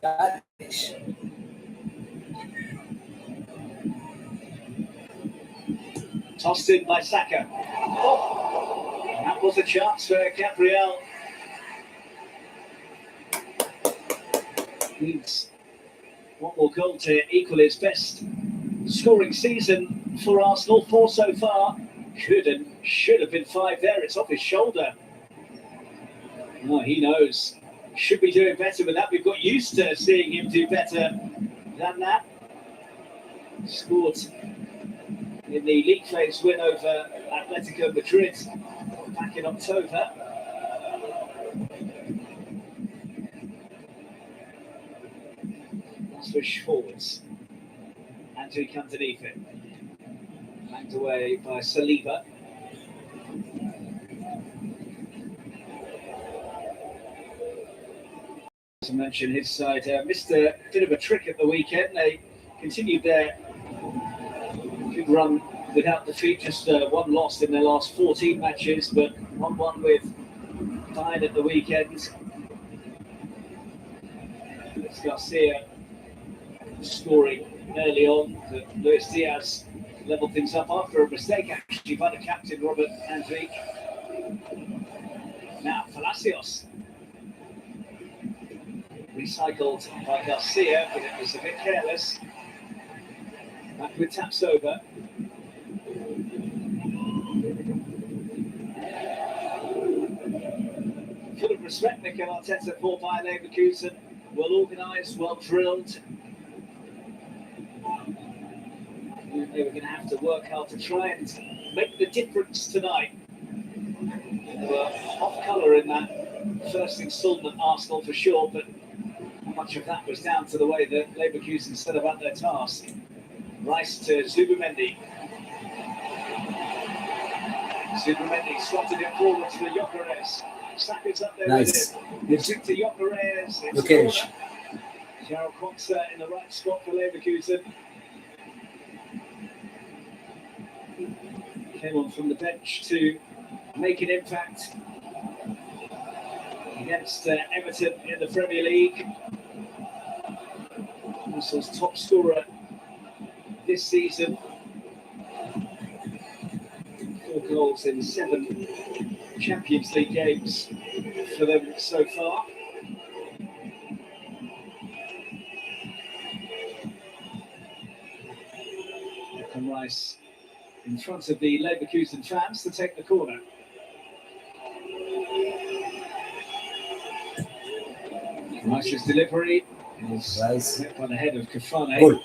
Spanish. Tossed in by Saka. Oh, that was a chance for Gabriel. Needs one more goal to equal his best scoring season for Arsenal. 4 so far. Could and should have been 5 there. It's off his shoulder. Oh, he knows. Should be doing better with that. We've got used to seeing him do better than that. Scored in the league phase win over Atletico Madrid back in October. Switch forwards. Andrew comes underneath it. Backed away by Saliba. To mention his side missed a bit of a trick at the weekend. They continued their good run without defeat, just one loss in their last 14 matches, but 1-1 with Bayern at the weekend. It's Garcia scoring early on, but Luis Diaz levelled things up after a mistake actually by the captain Robert Andrique. Now Palacios. Recycled by Garcia, but it was a bit careless. Back with taps over. Full of respect, Mikel Arteta for Bayer Leverkusen. Well organised, well drilled. They were going to have to work hard to try and make the difference tonight. They were off colour in that first instalment, Arsenal for sure, but much of that was down to the way that Leverkusen set about their task. Rice to Zubimendi. Zubimendi slotted it forward for Gyökeres. Saka's up there with it. It's to Gyökeres. Okay. Jarell Quansah in the right spot for Leverkusen. Came on from the bench to make an impact against Everton in the Premier League. Arsenal's top scorer this season. 4 goals in 7 Champions League games for them so far. And Rice in front of the Leverkusen fans to take the corner. Rice's delivery is on the head of Kafane. Goal.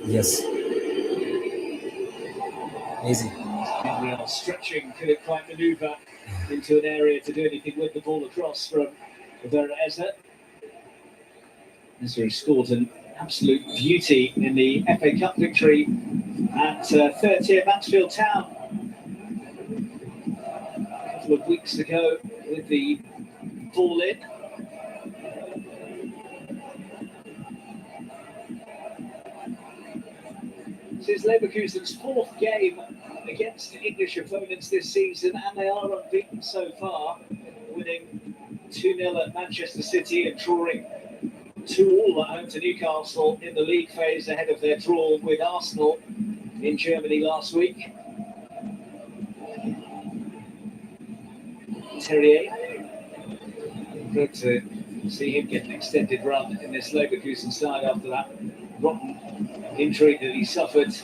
Yes. Easy. Gabriel stretching, couldn't quite manoeuvre into an area to do anything with the ball across from Vera Eze. Eze scored an absolute beauty in the FA Cup victory at third-tier Mansfield Town a couple of weeks ago with the ball in. This is Leverkusen's 4th game against English opponents this season, and they are unbeaten so far, winning 2-0 at Manchester City and drawing 2-2 at home to Newcastle in the league phase ahead of their draw with Arsenal in Germany last week. Terrier, good to see him get an extended run in this Leverkusen side after that rotten injury that he suffered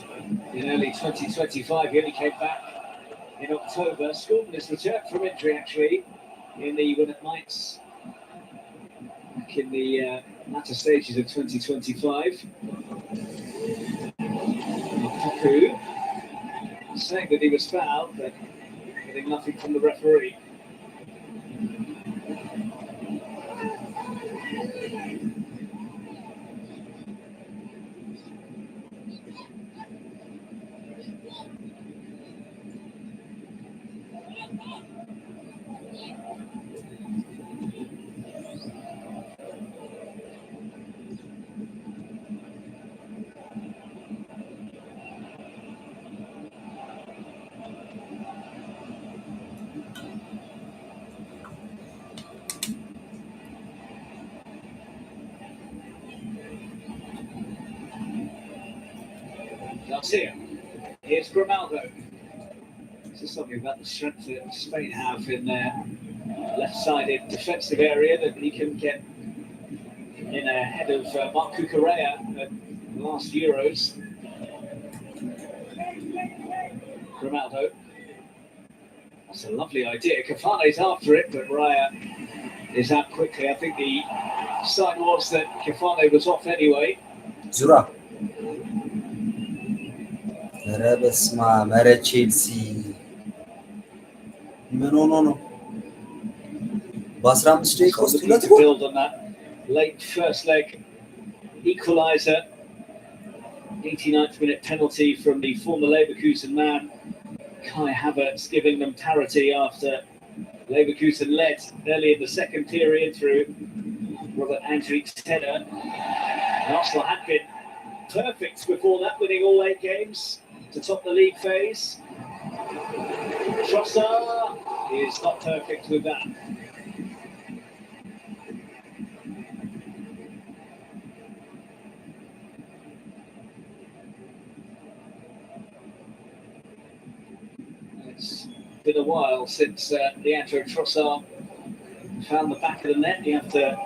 in early 2025. He only came back in October. Scored his return from injury actually in the win at Mainz back in the latter stages of 2025. Lukaku saying that he was fouled, but getting nothing from the referee. Garcia. Here's Grimaldo. This is something about the strength that Spain have in their left-sided defensive area, that he can get in ahead of Marc Cucurella at the last Euros. Grimaldo. That's a lovely idea. Cafane's after it, but Raya is out quickly. I think the sign was that Cafane was off anyway. Zura. Rebesma, Mare Chelsea. No. Basram mistake was looking to build on that late first leg equaliser. 89th minute penalty from the former Leverkusen man, Kai Havertz, giving them parity after Leverkusen led early in the second period through Robert Andrik's header. Arsenal had been perfect before that, winning all 8 games to top the league phase. Trossard is not perfect with that. It's been a while since Leandro Trossard found the back of the net. You have to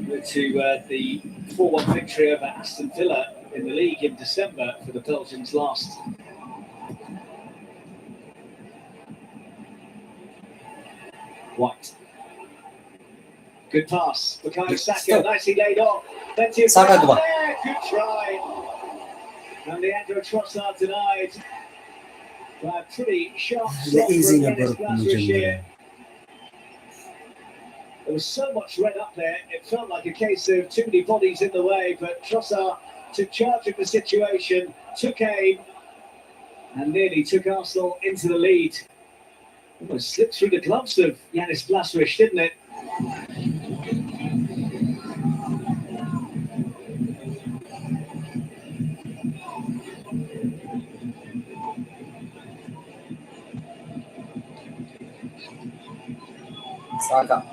go to the 4-1 victory over Aston Villa in the league in December for the Belgians last. White. Good pass. Bukayo Saka, nicely laid off. Plenty of there. Good try. And Leandro Trossard denied. By a pretty sharp stop from Dennis Lazarus here. There was so much red up there, it felt like a case of too many bodies in the way, but Trossard took charge of the situation, took aim, and nearly took Arsenal into the lead. Almost slipped through the gloves of Yanis Blaswich, didn't it? Saka.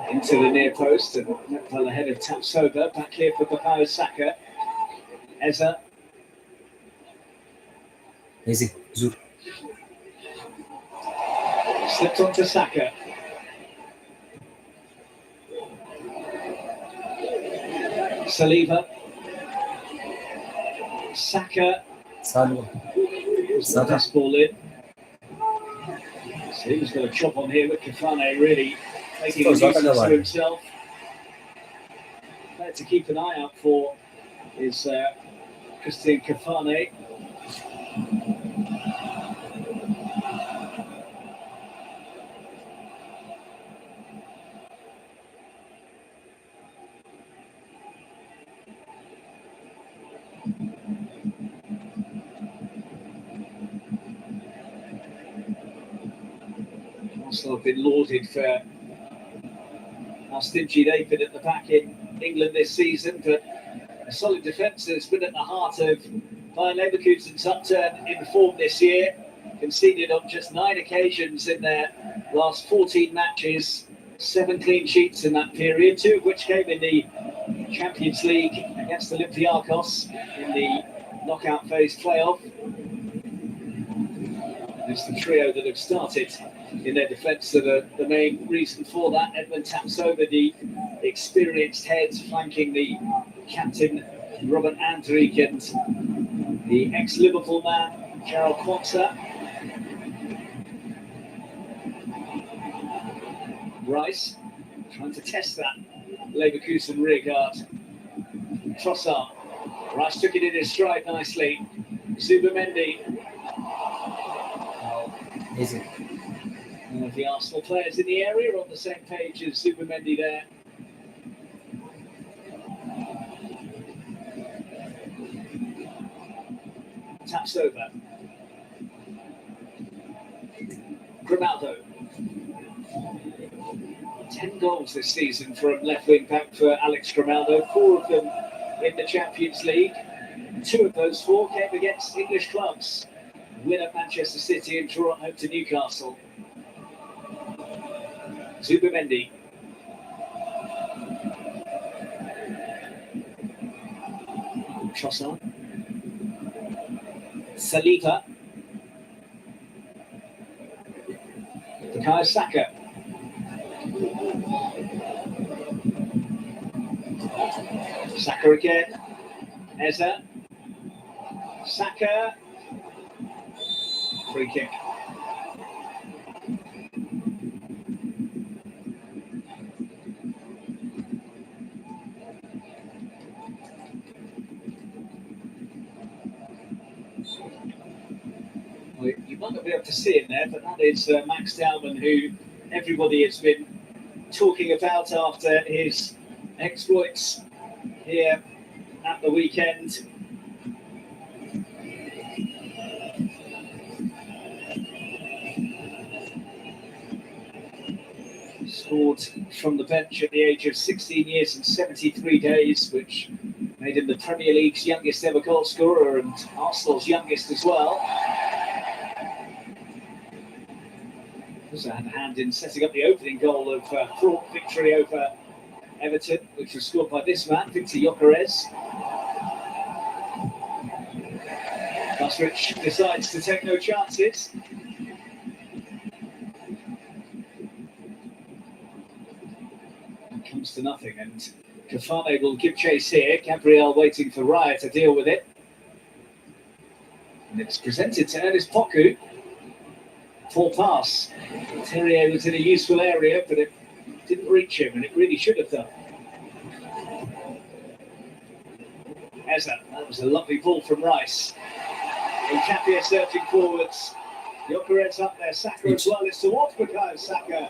Into the near post and well ahead of Tapsoba. Back here for Bukayo Saka. Eza. Easy. Zur. Slipped onto Saka. Saliba. Saka. Salwa. Saka. Ball in. So he was going to chop on here with Cafane, really making a nuisance of himself. To keep an eye out for is Christian Cafane. Arsenal have been lauded for how stingy they've been at the back in England this season, but a solid defence has been at the heart of Bayern Leverkusen's upturn in form this year. Conceded on just 9 occasions in their last 14 matches, 7 clean sheets in that period, 2 of which came in the Champions League against Olympiacos in the knockout phase playoff. It's the trio that have started in their defence, so the main reason for that. Edmund Tapsoba, the experienced head, flanking the captain Robert Andrik and the ex-Liverpool man Gerald Quansah. Rice trying to test that Leverkusen rear guard. Trossard. Rice took it in his stride nicely. Zubimendi. Easy. One of the Arsenal players in the area are on the same page as Zubimendi there. Tapsoba. Grimaldo. 10 goals this season from left wing back for Alex Grimaldo, 4 of them in the Champions League. 2 of those 4 came against English clubs. Win at Manchester City and draw at home to Newcastle. Zubimendi. Trossard. Saliba. Bukayo Saka. Saka again. Eza. Saka. Free kick. Well, you might not be able to see him there, but that is Max Dowman, who everybody has been talking about after his exploits here at the weekend. Scored from the bench at the age of 16 years and 73 days, which made him the Premier League's youngest ever goal scorer and Arsenal's youngest as well. Also had a hand in setting up the opening goal of fraught victory over Everton, which was scored by this man, Victor Gyökeres. Busrich decides to take no chances. It comes to nothing, and Kafane will give chase here. Gabriel waiting for Raya to deal with it. And it's presented to Ernest Poku. Poor pass. Terrier was in a useful area, but it didn't reach him, and it really should have done. Eza, that was a lovely ball from Rice. Nkapia searching forwards. Gyökeres up there, Saka as well. It's towards Bukayo Saka.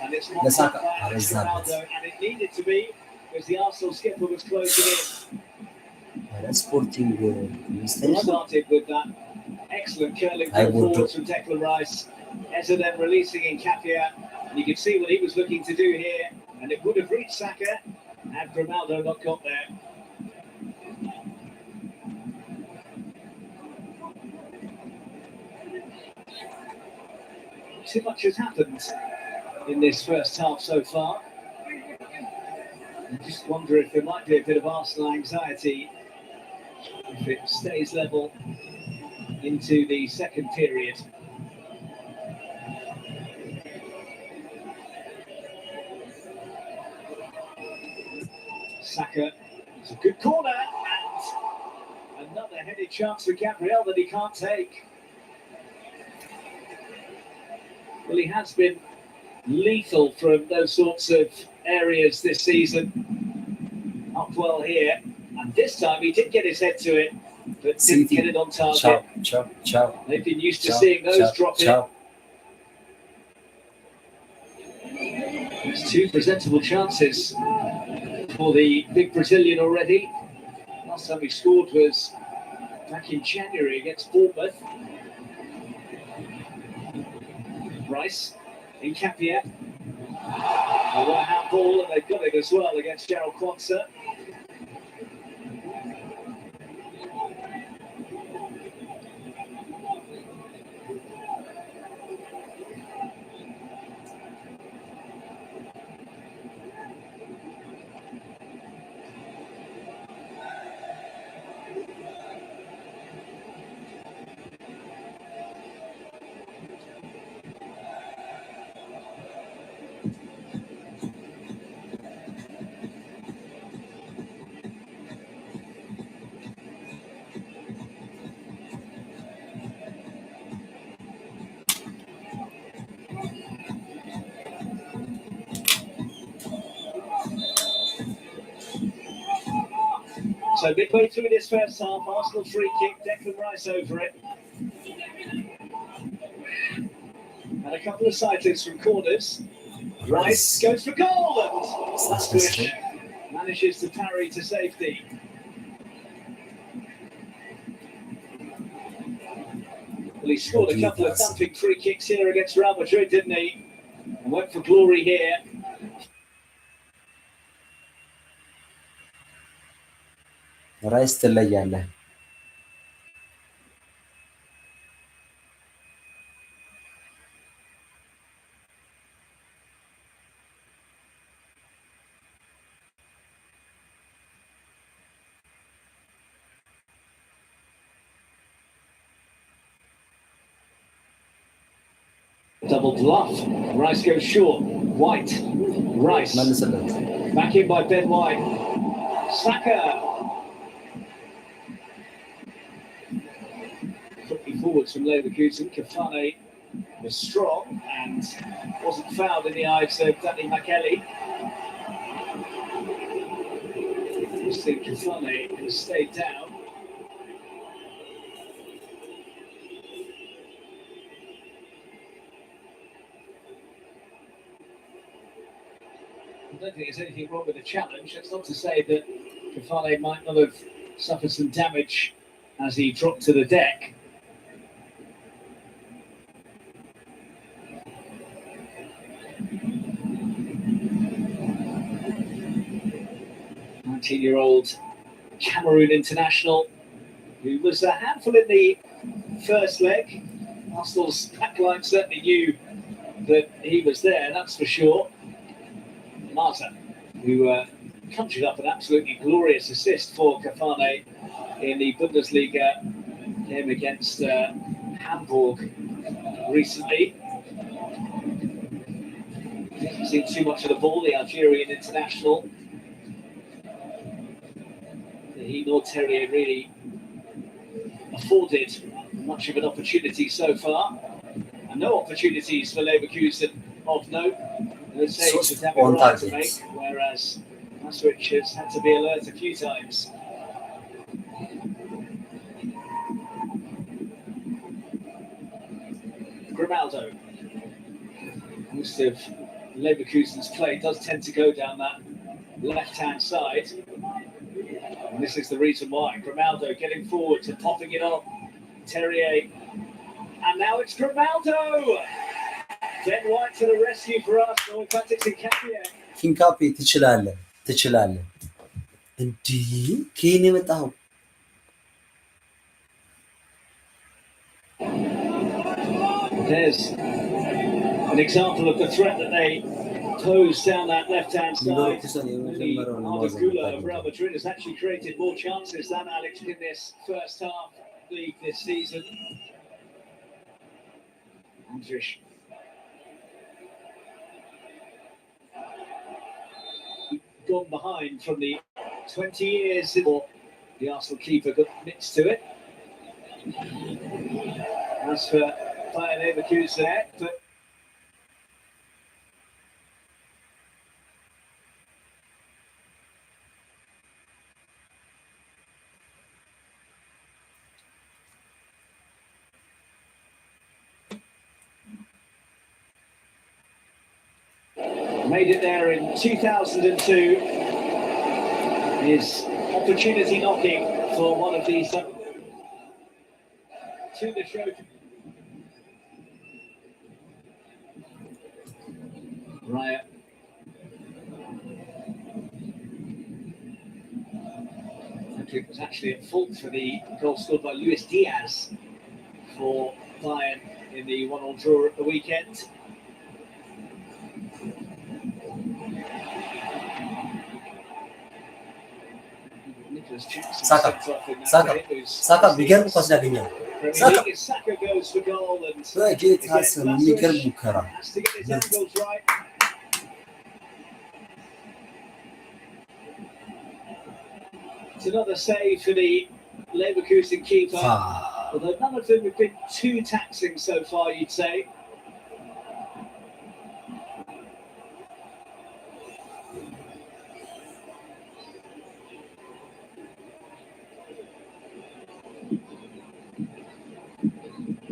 And it's not Saka. Ronaldo, and it needed to be, because the Arsenal skipper was closing in. Sporting Started with that excellent curling forwards from Declan Rice. Eza then releasing Nkapia, and you can see what he was looking to do here, and it would have reached Saka had Ronaldo not got there. Too much has happened in this first half so far. I just wonder if there might be a bit of Arsenal anxiety if it stays level into the second period. Saka, it's a good corner, and another headed chance for Gabriel that he can't take. Well, he has been lethal from those sorts of areas this season. Up well here, and this time he did get his head to it, but didn't get it on target. They've been used to seeing those drop in. There's two presentable chances for the big Brazilian already. Last time he scored was back in January against Bournemouth. Rice, Nkapia. A right-hand ball, and they've got it as well against Gerald Kwanzaa. So midway through this first half, Arsenal free kick, Declan Rice over it. And a couple of sightings from corners. Rice goes for goal, and Busrich manages to parry to safety. Well, he scored a couple of thumping free kicks here against Real Madrid, didn't he? And went for glory here. ራይስ ትለያለህ። Double bluff. Rice goes short. White. Rice. መልስለት Back in by Ben White. Saka. Quickly forwards from Leverkusen. Kafane was strong and wasn't fouled in the eyes of Danny McKelly. I think Kafane has stayed down. I don't think there's anything wrong with the challenge. That's not to say that Kafane might not have suffered some damage as he dropped to the deck. Year-old Cameroon international who was a handful in the first leg. Arsenal's backline certainly knew that he was there, that's for sure. Marta, who conjured up an absolutely glorious assist for Kafane in the Bundesliga game against Hamburg recently. Didn't see too much of the ball, the Algerian international. He nor Terrier really afforded much of an opportunity so far, and no opportunities for Leverkusen of note. The saves was having right to make, whereas Maswich has had to be alert a few times. Grimaldo. Most of Leverkusen's play does tend to go down that left-hand side. And this is the reason why. Grimaldo getting forward and popping it on. Terrier. And now it's Grimaldo! Ben White to the rescue for Arsenal. In fact, it's Nkapie. Nkapie ትችላለህ እንዲህ ከኔ የመጣው There's an example of the threat that they pose down that left-hand side. Arda of Real Madrid has actually created more chances than Alex in this first half league this season. Andrish. Gone behind from the 20 years before the Arsenal keeper got mixed to it. As for Bayern Leverkusen, but made it there in 2002. His opportunity knocking for one of these to the show. Raya. It was actually at fault for the goal scored by Luis Diaz for Bayern in the 1-1 draw at the weekend. ሳካ ቢገርም ኳስ ያገኛል Saka goes for goal and በጌታ ስም የሚገርም ሙከራ It's another save for the Leverkusen keeper, although none of them have been too taxing so far, you'd say.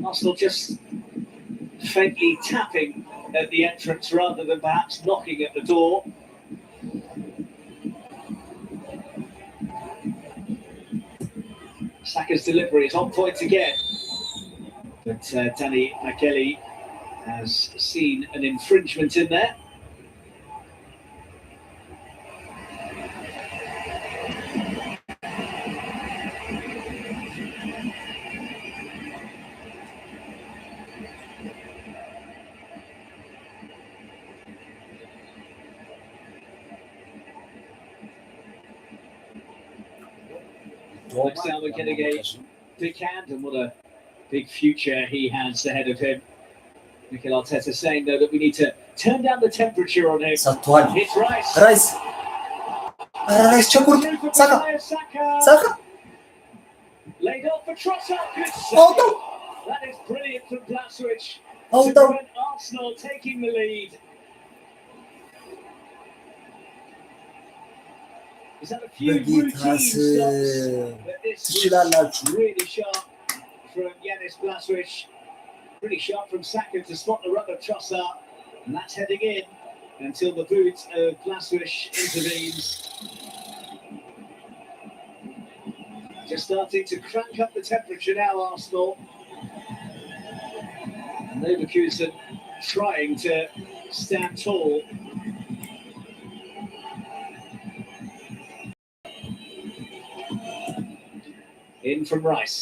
Arsenal just faintly tapping at the entrance rather than perhaps knocking at the door. Saka's delivery is on point again, but Danny McKelly has seen an infringement in there. Next time we're getting a big hand, and what a big future he has ahead of him. Mikel Arteta saying, though, that we need to turn down the temperature on him. ሰጥቷል። It's Rice. ራይስ ራይስ ቸኩል ሳካ ሳካ Laid off for Trossard. Good አውጣው save. That is brilliant from Blaswich to አውጣው prevent Arsenal taking the lead. He's had a few በጌታ routine ስም stops, but this was ትችላላችሁ። really sharp from Yanis Blaswich. Pretty sharp from Saka to spot the run of Trossard, and that's heading in until the boot of Blaswich intervenes. Just starting to crank up the temperature now, Arsenal. And Leverkusen trying to stand tall. In from Rice.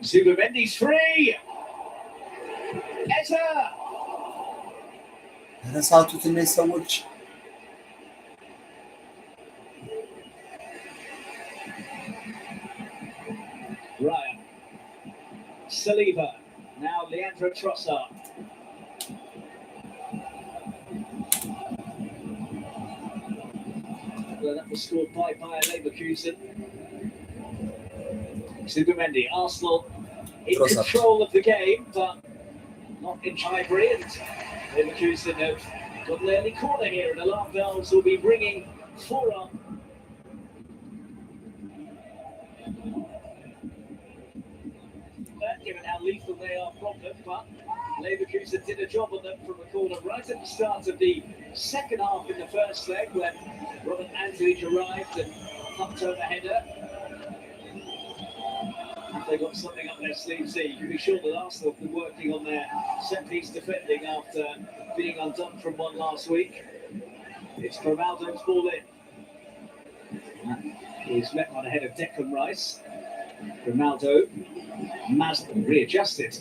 Zubimendi's free. Etta. ረሳቱት እነዚህ ሰዎች። Ryan. Saliba. Now Leandro Trossard. Well, that was scored by Leverkusen. Zubimendi. Arsenal in Trossard. control of the game, but not in Highbury. And Leverkusen have got an early corner here, and alarm bells will be ringing for on. Given how lethal they are from them, but Leverkusen did a job on them from the corner right at the start of the second half in the first leg when Robert Antonich arrived and pumped home a header. Have they got something up their sleeve? See, you can be sure that Arsenal have been working on their set-piece defending after being undone from one last week. It's Grimaldo's ball in. He's met on ahead of Declan Rice. Grimaldo, Masden readjusted.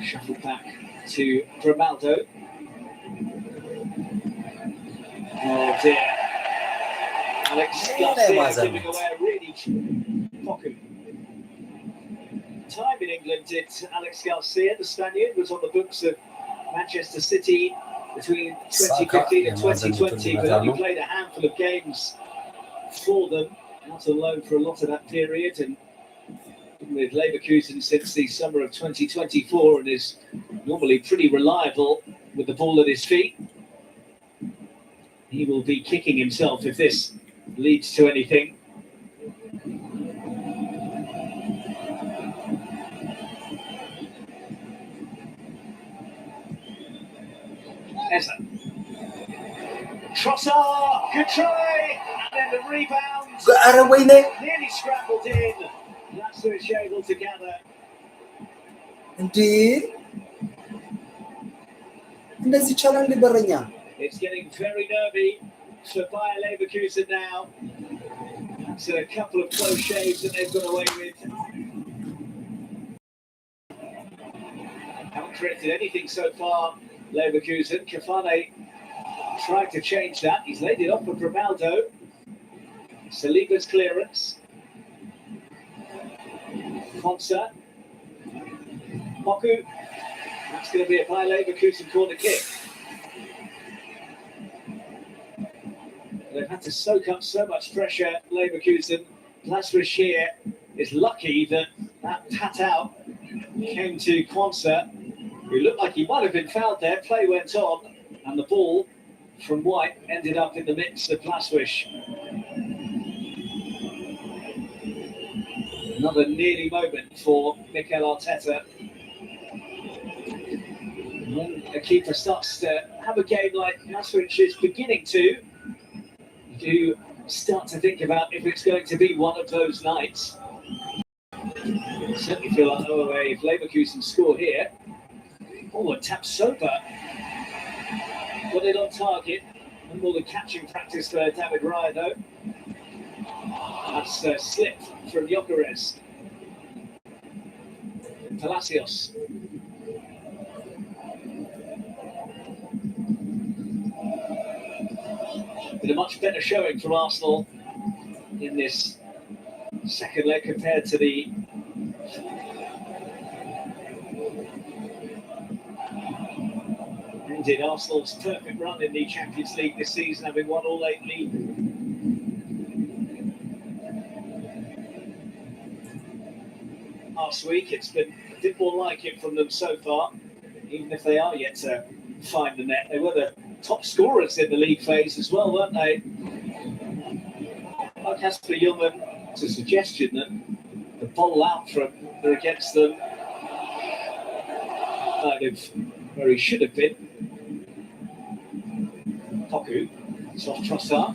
Shuffle back to Grimaldo. Oh dear. Alex Garcia giving away a really pocket. Time in England did Alex Garcia, the Spaniard, was on the books of Manchester City between 2015 and 2020, but only played a handful of games for them, out on loan for a lot of that period, and with Leverkusen since the summer of 2024, and is normally pretty reliable with the ball at his feet. He will be kicking himself if this leads to anything. Essa. Trossard, good try, and then the rebound. Nearly scrambled in. That's who is able to gather. እንደዚህ ይቻላል በረኛ። It's getting very nervy for Bayer Leverkusen now. That's a couple of close shaves that they've got away with. Haven't created anything so far, Leverkusen. Kafane tried to change that. He's laid it off for Grimaldo. Saliba's clearance. Konsa. Moku. That's going to be a Bayer Leverkusen corner kick. They've had to soak up so much pressure, Leverkusen. Blaswich here is lucky that pat out came to Konsa, who looked like he might have been fouled there. Play went on, and the ball from White ended up in the midst of Blaswich. Another nearly moment for Mikel Arteta. When a keeper starts to have a game like Blaswich is beginning to, you start to think about if it's going to be one of those nights. Certainly feel like, oh, if Leverkusen score here, oh, and Tapsoba got it on target. No more than catching practice for David Raya, though. That's slipped from Gyökeres. Palacios. But a much better showing from Arsenal in this second leg compared to the Indeed, Arsenal's perfect run in the Champions League this season, having won all 8 league. Last week, it's been a bit more like it from them so far, even if they are yet to find the net. They were the top scorers in the league phase as well, weren't they? Like Casper Jungmann, it's a suggestion that the ball out from there against them, kind of where he should have been. Poku, soft Trossard.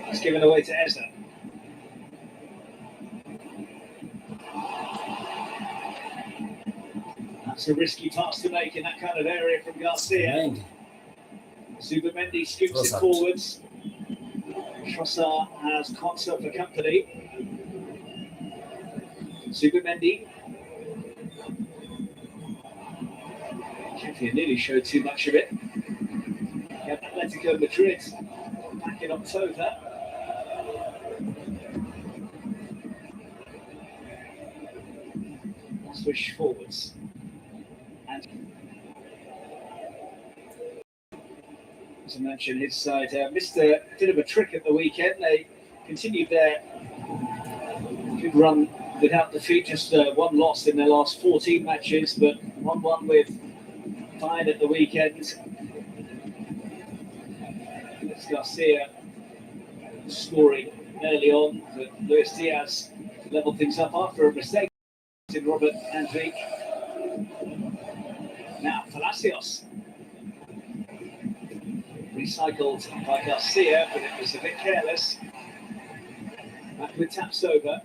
It's given away to Eza. That's a risky pass to make in that kind of area from Garcia. Zubimendi scoops it forwards. Trossard has Konsa for company. Zubimendi. Kefir nearly showed too much of it. Atletico Madrid back in October. Switch forwards. And as I mentioned, his side missed a bit of a trick at the weekend. They continued their good run without defeat, just one loss in their last 14 matches, but 1-1 with Bayern at the weekend. It's Garcia scoring early on, but Luis Diaz levelled things up after a mistake in Robert Andrik. Now Palacios. Recycled by Garcia, but it was a bit careless. Back with taps over.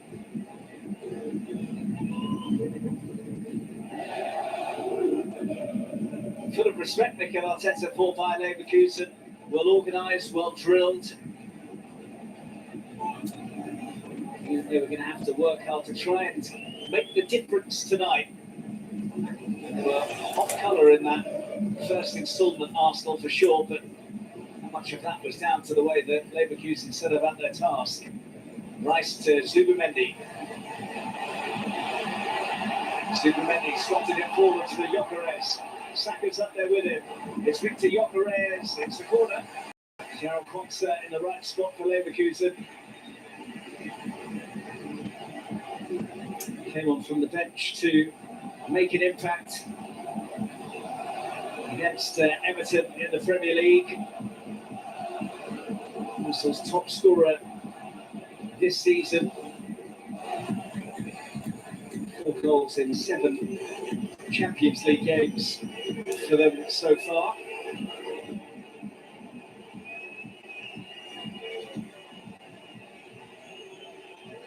Full of respect, Mikel Arteta for Bayer Leverkusen. Well organised, well drilled. They were going to have to work hard to try and make the difference tonight. They were hot colour in that first instalment, Arsenal for sure, but how much of that was down to the way that Leverkusen set about their task. Rice to Zubimendi. Zubimendi swatted it forward to the Gyökeres. Saka's up there with him. It's Victor Gyökeres. It's the corner. Gerald Konsa in the right spot for Leverkusen. Came on from the bench to make an impact against Everton in the Premier League. Arsenal's top scorer this season. 4 goals in 7 Champions League games for them so far.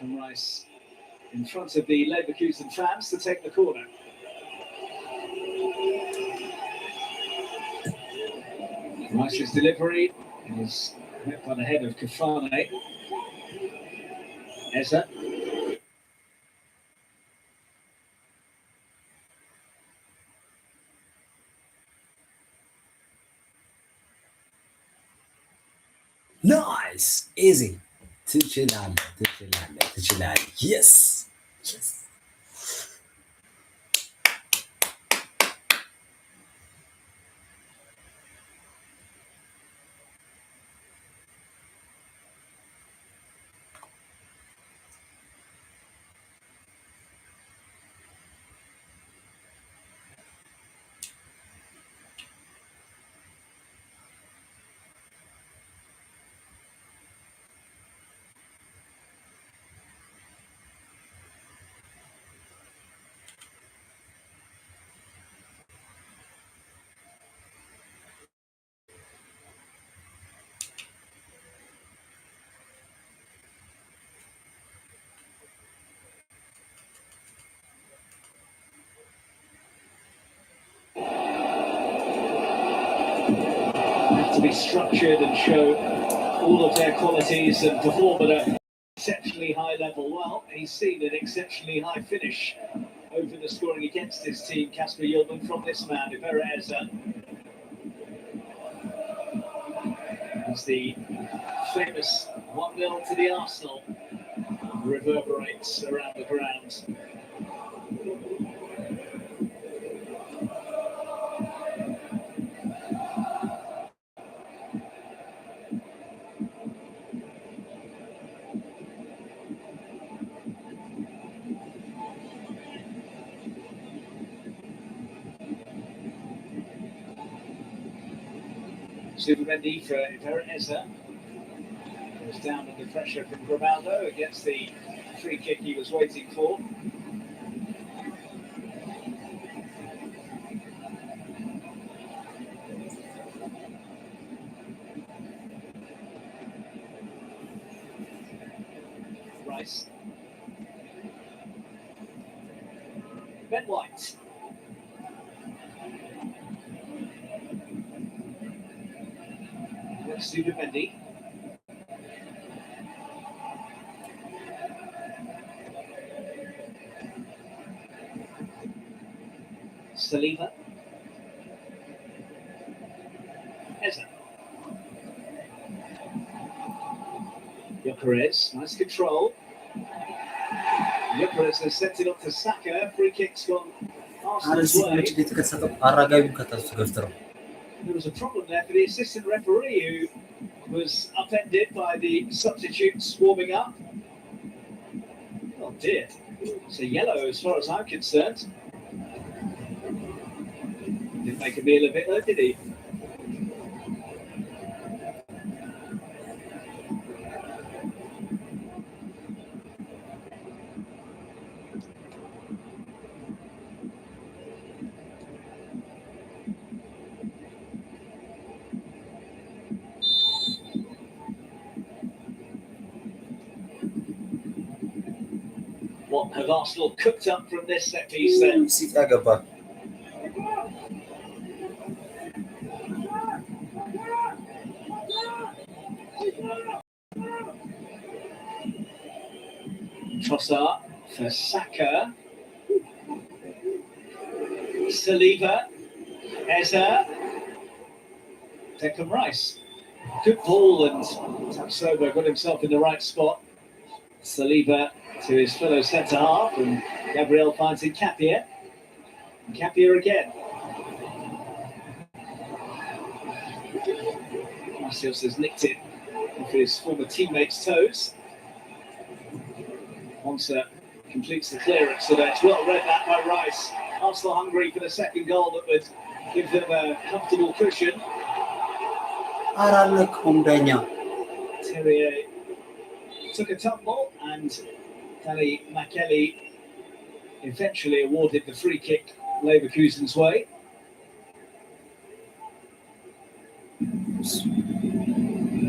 And Rice in front of the Leverkusen fans to take the corner. Rice's delivery is met by the head of Kafane. Eza. Nice, easy. ትችላለህ. Yes. Have to be structured and show all of their qualities and perform at a exceptionally high level. Well, he's seen an exceptionally high finish over the scoring against his team, Kasper Yilman, from this man, emirates. As the famous 1-0 to the Arsenal reverberates around the ground. Zubimendi for emirates. Was down under pressure from Grimaldo against the free kick he was waiting for. Rice. Ben White. Zubimendi. Saliba. Eza. Gyökeres, nice control. Gyökeres has sent it up to Saka. Free kick's gone Arsenal's way. There was a problem there for the assistant referee who was upended by the substitutes warming up. Oh dear, it's a yellow as far as I'm concerned. Didn't make a meal of it though, did he? What have Arsenal cooked up from this set piece then? Trossard for Saka. Saliba. Eza. Declan Rice. Good ball, and Tapsoba got himself in the right spot. Saliba to his fellow centre-half, and Gabriel finds in Capia. Capia again. Marcios has nicked it off his former teammate's toes. Monza completes the clearance, so that's well read that by Rice. Arsenal hungry for the second goal that would give them a comfortable cushion. Terrier took a tumble, and Kelly McKelly eventually awarded the free kick Leverkusen's way.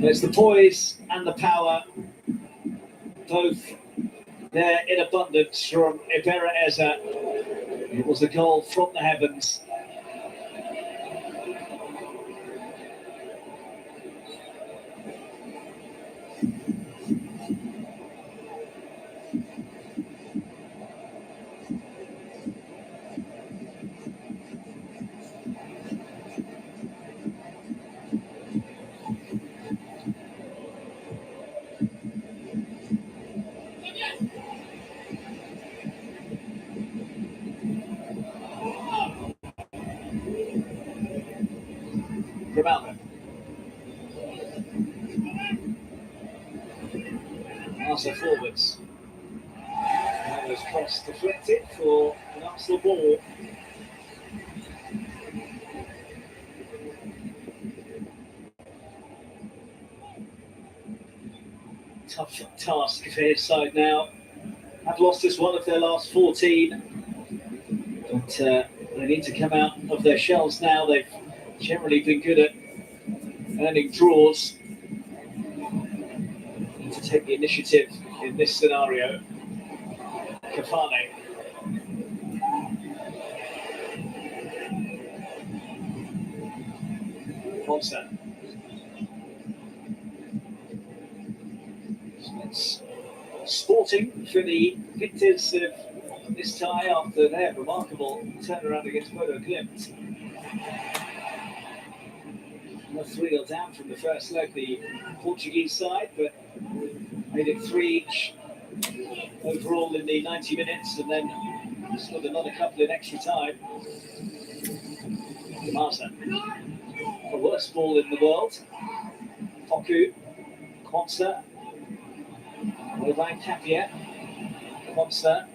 There's the poise and the power, both there in abundance from emirates. It was a goal from the heavens. Grimaldo. Arsenal forwards. That was cross deflected for an Arsenal ball. Tough task for his side now. Have lost this one of their last 14, but they need to come out of their shells now. They've generally been good at earning draws. Need to take the initiative in this scenario. Kafane. Monza. Let's Sporting for the victors of this tie after their remarkable turnaround against Bodo Glimt. 3-0 down from the first leg, the Portuguese side, but made it 3 each overall in the 90 minutes, and then scored another couple in extra time. Marsa, the worst ball in the world. Poku, Quonsa, Ryan Tapia, Quonsa,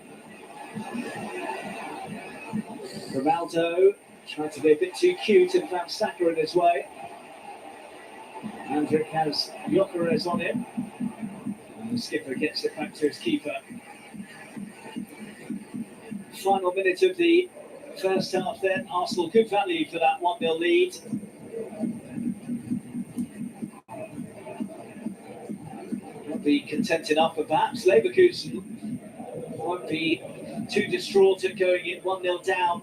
Ronaldo tried to be a bit too cute and found Saka in his way. Andrick has Gyökeres on him, and the skipper gets it back to his keeper. Final minute of the first half then. Arsenal good value for that 1-0 lead. Won't be content enough, but perhaps Leverkusen won't be too distraught at going in 1-0 down,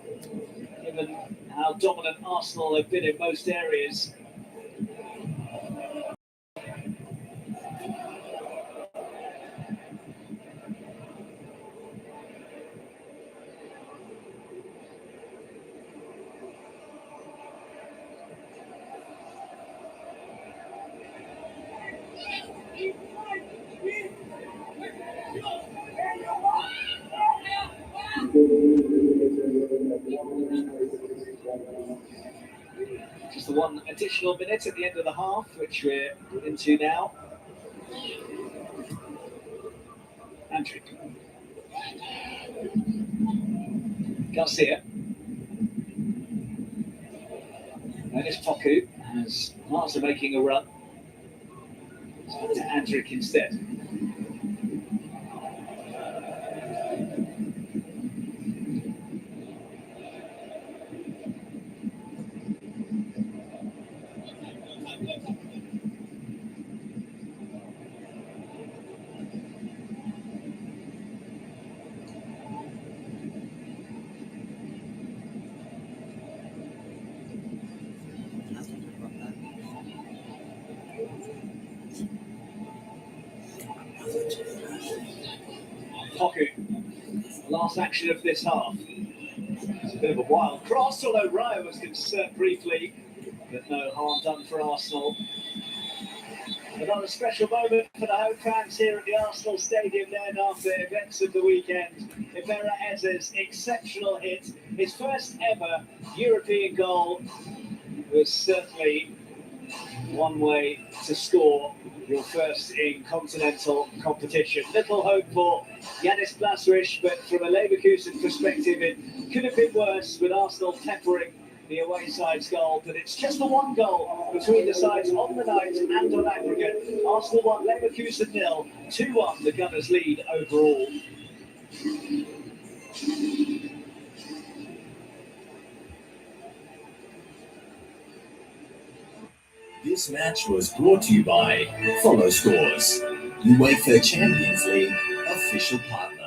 given how dominant Arsenal have been in most areas. Just the one additional minute at the end of the half, which we're into now. Andrick. Garcia. And it's Poku, as Marta making a run. To Andrick instead. Poku, last action of this half. It's a bit of a wild cross, although Raya was concerned briefly, but no harm done for Arsenal. Another special moment for the home fans here at the Arsenal Stadium then after events of the weekend. Emirates' exceptional hit, his first ever European goal, was certainly one way to score your first in continental competition. Little hope for Yanis Blaswich, but from a Leverkusen perspective, it could have been worse with Arsenal peppering the away side's goal. But it's just the one goal between the sides on the night and on aggregate. Arsenal 1, Leverkusen 0, 2-1 the Gunners lead overall. This match was brought to you by Follow Scores, UEFA CHAMPIONS LEAGUE official partner.